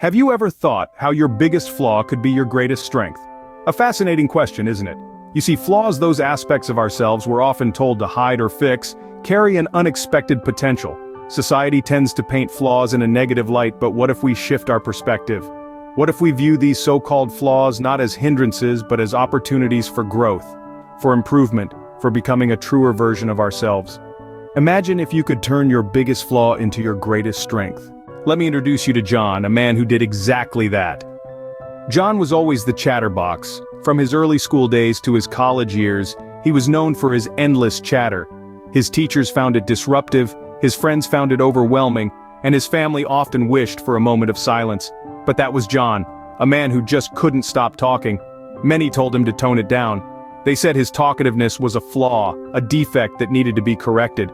Have you ever thought how your biggest flaw could be your greatest strength? A fascinating question, isn't it? You see, flaws, those aspects of ourselves we're often told to hide or fix, carry an unexpected potential. Society tends to paint flaws in a negative light, but what if we shift our perspective? What if we view these so-called flaws not as hindrances but as opportunities for growth, for improvement, for becoming a truer version of ourselves? Imagine if you could turn your biggest flaw into your greatest strength. Let me introduce you to John, a man who did exactly that. John was always the chatterbox. From his early school days to his college years, he was known for his endless chatter. His teachers found it disruptive, his friends found it overwhelming, and his family often wished for a moment of silence. But that was John, a man who just couldn't stop talking. Many told him to tone it down. They said his talkativeness was a flaw, a defect that needed to be corrected.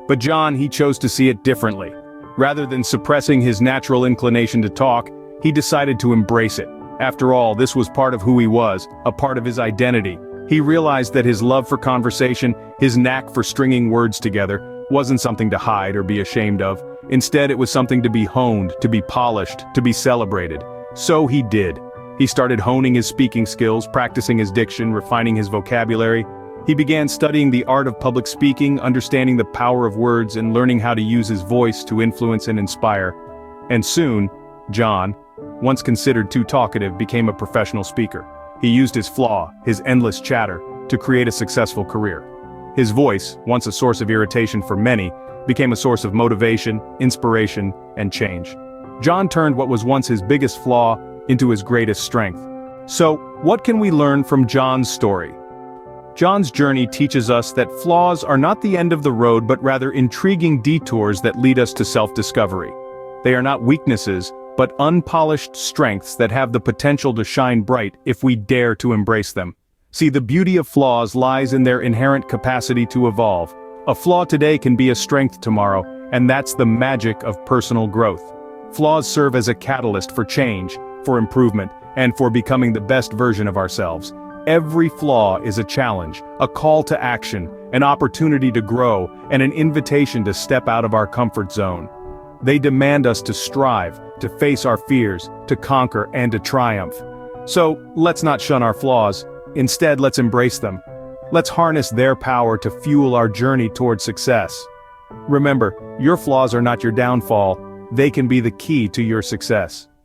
But John, he chose to see it differently. Rather than suppressing his natural inclination to talk, he decided to embrace it. After all, this was part of who he was, a part of his identity. He realized that his love for conversation, his knack for stringing words together, wasn't something to hide or be ashamed of. Instead, it was something to be honed, to be polished, to be celebrated. So he did. He started honing his speaking skills, practicing his diction, refining his vocabulary. He began studying the art of public speaking, understanding the power of words, and learning how to use his voice to influence and inspire. And soon, John, once considered too talkative, became a professional speaker. He used his flaw, his endless chatter, to create a successful career. His voice, once a source of irritation for many, became a source of motivation, inspiration, and change. John turned what was once his biggest flaw into his greatest strength. So, what can we learn from John's story? John's journey teaches us that flaws are not the end of the road but rather intriguing detours that lead us to self-discovery. They are not weaknesses, but unpolished strengths that have the potential to shine bright if we dare to embrace them. See, the beauty of flaws lies in their inherent capacity to evolve. A flaw today can be a strength tomorrow, and that's the magic of personal growth. Flaws serve as a catalyst for change, for improvement, and for becoming the best version of ourselves. Every flaw is a challenge, a call to action, an opportunity to grow, and an invitation to step out of our comfort zone. They demand us to strive, to face our fears, to conquer, and to triumph. So, let's not shun our flaws. Instead, let's embrace them. Let's harness their power to fuel our journey toward success. Remember, your flaws are not your downfall. They can be the key to your success.